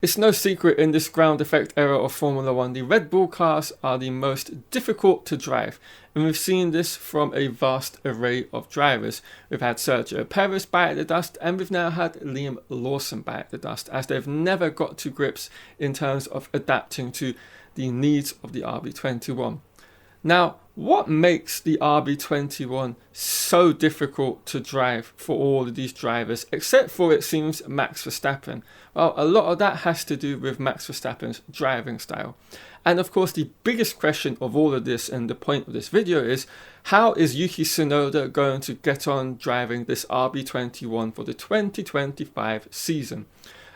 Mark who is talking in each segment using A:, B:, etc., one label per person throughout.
A: It's no secret in this ground effect era of Formula 1, the Red Bull cars are the most difficult to drive. And we've seen this from a vast array of drivers. We've had Sergio Perez bite the dust, and we've now had Liam Lawson bite the dust, as they've never got to grips in terms of adapting to the needs of the RB21. Now, what makes the RB21 so difficult to drive for all of these drivers, except for, it seems, Max Verstappen? Well, a lot of that has to do with Max Verstappen's driving style. And of course, the biggest question of all of this, and the point of this video, is how is Yuki Tsunoda going to get on driving this RB21 for the 2025 season?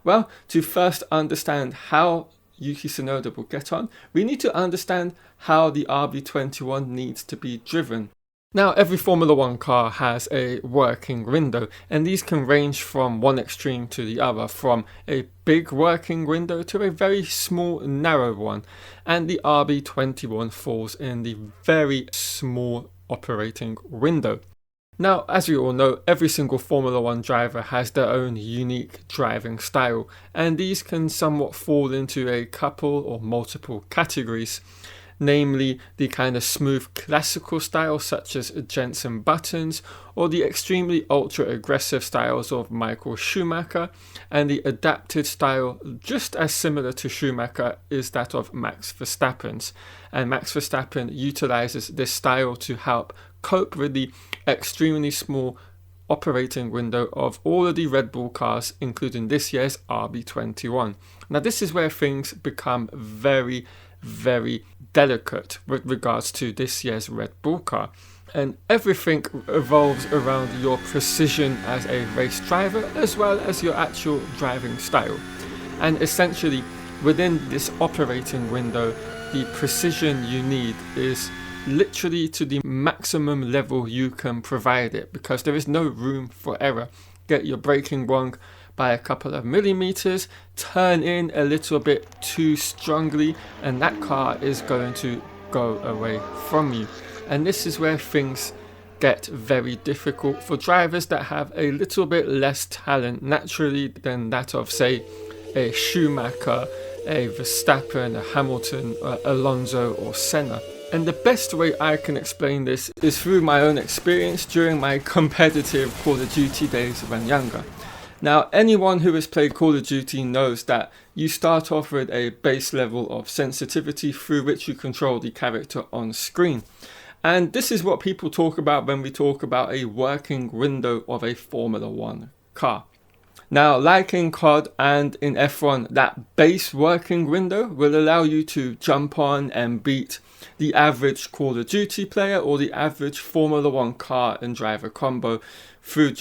A: Well, to first understand how Yuki Tsunoda will get on, we need to understand how the RB21 needs to be driven. Now, every Formula 1 car has a working window, and these can range from one extreme to the other, from a big working window to a very small, narrow one, and the RB21 falls in the very small operating window. Now, as we all know, every single Formula 1 driver has their own unique driving style, and these can somewhat fall into a couple or multiple categories, namely the kind of smooth classical style such as Jenson Buttons, or the extremely ultra aggressive styles of Michael Schumacher, and the adapted style, just as similar to Schumacher, is that of Max Verstappen's. And Max Verstappen utilizes this style to help cope with the extremely small operating window of all of the Red Bull cars, including this year's RB21. Now, this is where things become very, very delicate with regards to this year's Red Bull car. And everything revolves around your precision as a race driver, as well as your actual driving style. And essentially, within this operating window, the precision you need is literally to the maximum level you can provide it, because there is no room for error. Get your braking wrong by a couple of millimeters, turn in a little bit too strongly, and that car is going to go away from you. And this is where things get very difficult for drivers that have a little bit less talent naturally than that of, say, a Schumacher, a Verstappen, a Hamilton, Alonso or Senna. And the best way I can explain this is through my own experience during my competitive Call of Duty days when younger. Now, anyone who has played Call of Duty knows that you start off with a base level of sensitivity through which you control the character on screen. And this is what people talk about when we talk about a working window of a Formula 1 car. Now, like in COD and in F1, that base working window will allow you to jump on and beat the average Call of Duty player or the average Formula 1 car and driver combo through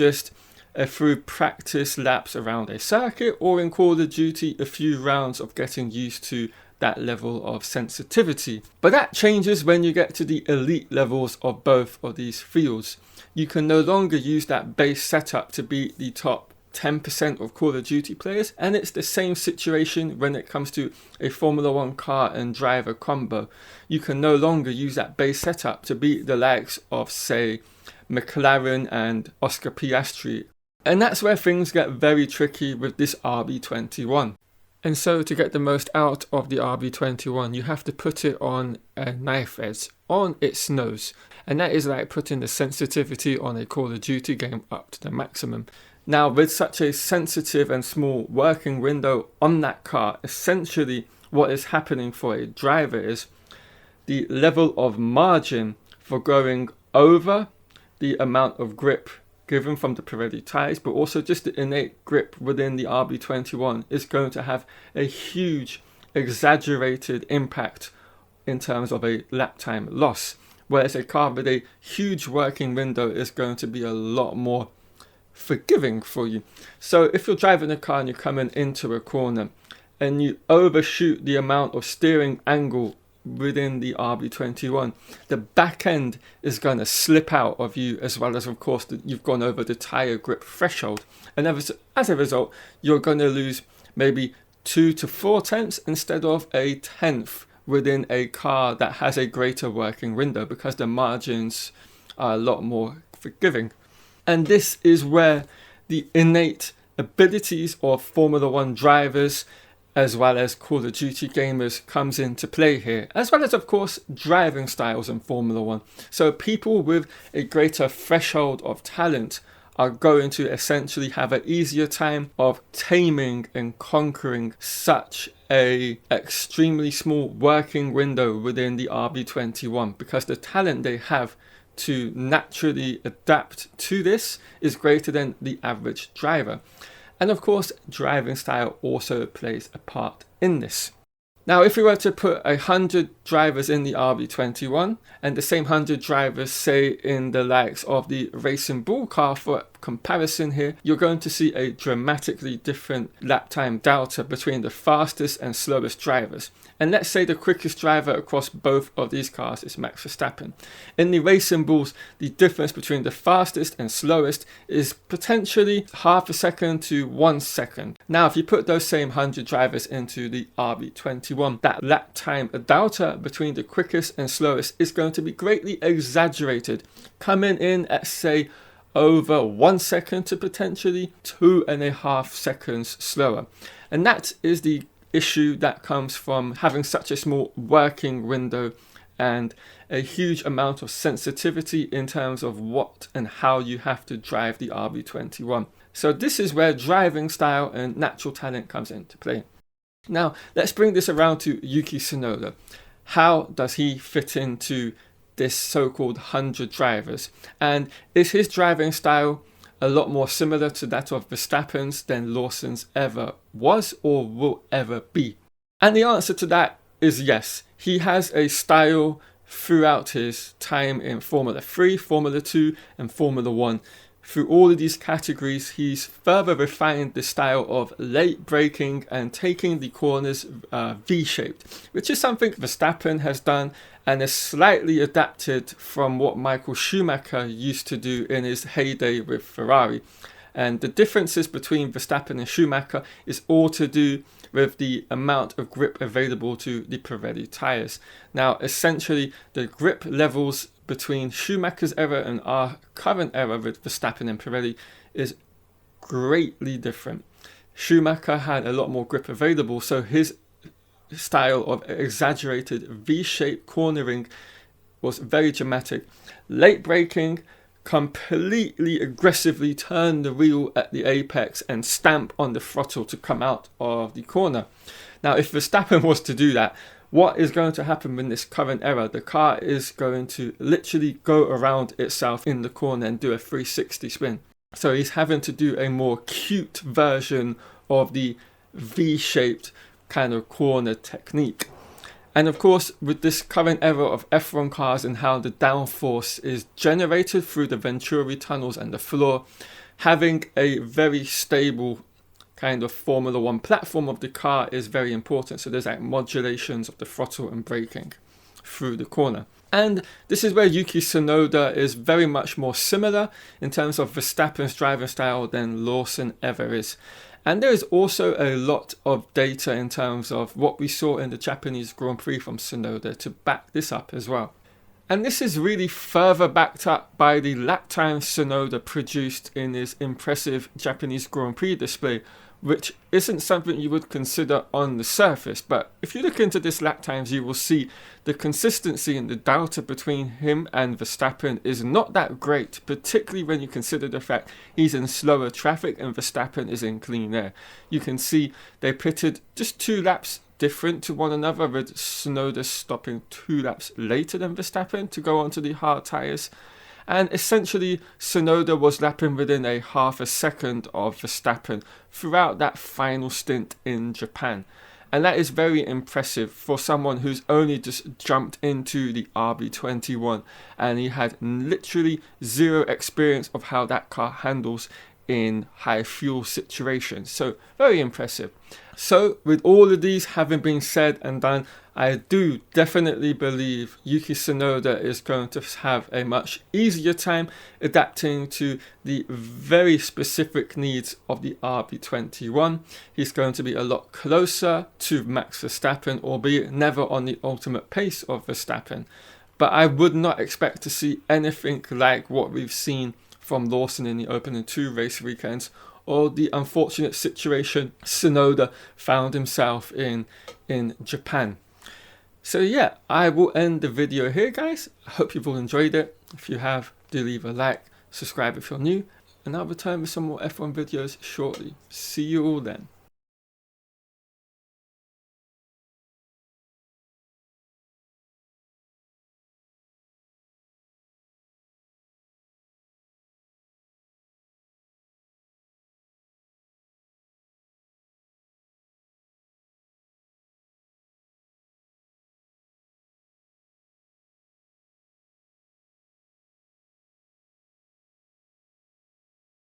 A: practice laps around a circuit, or in Call of Duty, a few rounds of getting used to that level of sensitivity. But that changes when you get to the elite levels of both of these fields. You can no longer use that base setup to beat the top 10% of Call of Duty players, and it's the same situation when it comes to a Formula 1 car and driver combo. You can no longer use that base setup to beat the likes of, say, McLaren and Oscar Piastri. And that's where things get very tricky with this RB21. And so to get the most out of the RB21, you have to put it on a knife edge, on its nose. And that is like putting the sensitivity on a Call of Duty game up to the maximum. Now, with such a sensitive and small working window on that car, essentially what is happening for a driver is the level of margin for going over the amount of grip given from the Pirelli tyres, but also just the innate grip within the RB21 is going to have a huge exaggerated impact in terms of a lap time loss. Whereas a car with a huge working window is going to be a lot more forgiving for you. So if you're driving a car and you're coming into a corner and you overshoot the amount of steering angle within the RB21, the back end is going to slip out of you, as well as, of course, you've gone over the tyre grip threshold. And as a result, you're going to lose maybe 2 to 4 tenths instead of a tenth within a car that has a greater working window, because the margins are a lot more forgiving. And this is where the innate abilities of Formula 1 drivers as well as Call of Duty gamers comes into play here, as well as of course driving styles in Formula 1. So people with a greater threshold of talent are going to essentially have an easier time of taming and conquering such a extremely small working window within the RB21, because the talent they have to naturally adapt to this is greater than the average driver. And of course, driving style also plays a part in this. Now, if we were to put 100 drivers in the RB21 and the same 100 drivers, say, in the likes of the Racing Bull car for comparison here, you're going to see a dramatically different lap time delta between the fastest and slowest drivers. And let's say the quickest driver across both of these cars is Max Verstappen. In the Racing Bulls, the difference between the fastest and slowest is potentially half a second to 1 second. Now, if you put those same 100 drivers into the RB21, that lap time delta between the quickest and slowest is going to be greatly exaggerated, coming in at, say, over 1 second to potentially 2.5 seconds slower. And that is the issue that comes from having such a small working window and a huge amount of sensitivity in terms of what and how you have to drive the RB21. So this is where driving style and natural talent comes into play. Now, let's bring this around to Yuki Tsunoda. How does he fit into this so-called 100 drivers? And is his driving style a lot more similar to that of Verstappen's than Lawson's ever was or will ever be? And the answer to that is yes. He has a style throughout his time in Formula 3, Formula 2 and Formula 1. Through all of these categories, he's further refined the style of late braking and taking the corners V-shaped, which is something Verstappen has done and is slightly adapted from what Michael Schumacher used to do in his heyday with Ferrari. And the differences between Verstappen and Schumacher is all to do with the amount of grip available to the Pirelli tyres. Now, essentially, the grip levels between Schumacher's era and our current era with Verstappen and Pirelli is greatly different. Schumacher had a lot more grip available, so his style of exaggerated V-shaped cornering was very dramatic. Late braking, completely aggressively turn the wheel at the apex and stamp on the throttle to come out of the corner. Now, if Verstappen was to do that, what is going to happen in this current era? The car is going to literally go around itself in the corner and do a 360 spin. So he's having to do a more cute version of the V-shaped kind of corner technique. And of course, with this current era of F1 cars and how the downforce is generated through the Venturi tunnels and the floor, having a very stable kind of Formula 1 platform of the car is very important. So there's like modulations of the throttle and braking through the corner. And this is where Yuki Tsunoda is very much more similar in terms of Verstappen's driving style than Lawson ever is. And there is also a lot of data in terms of what we saw in the Japanese Grand Prix from Tsunoda to back this up as well. And this is really further backed up by the lap time Tsunoda produced in his impressive Japanese Grand Prix display, which isn't something you would consider on the surface. But if you look into this lap times, you will see the consistency and the delta between him and Verstappen is not that great, particularly when you consider the fact he's in slower traffic and Verstappen is in clean air. You can see they pitted just 2 laps different to one another, with Tsunoda stopping 2 laps later than Verstappen to go onto the hard tyres. And essentially, Tsunoda was lapping within a half a second of Verstappen throughout that final stint in Japan. And that is very impressive for someone who's only just jumped into the RB21 and he had literally zero experience of how that car handles in high fuel situations. So very impressive. So with all of these having been said and done, I do definitely believe Yuki Tsunoda is going to have a much easier time adapting to the very specific needs of the RB21. He's going to be a lot closer to Max Verstappen, albeit never on the ultimate pace of Verstappen. But I would not expect to see anything like what we've seen from Lawson in the opening 2 race weekends, or the unfortunate situation Tsunoda found himself in Japan. So yeah, I will end the video here, guys. I hope you've all enjoyed it. If you have, do leave a like, subscribe if you're new, and I'll return with some more F1 videos shortly. See you all then.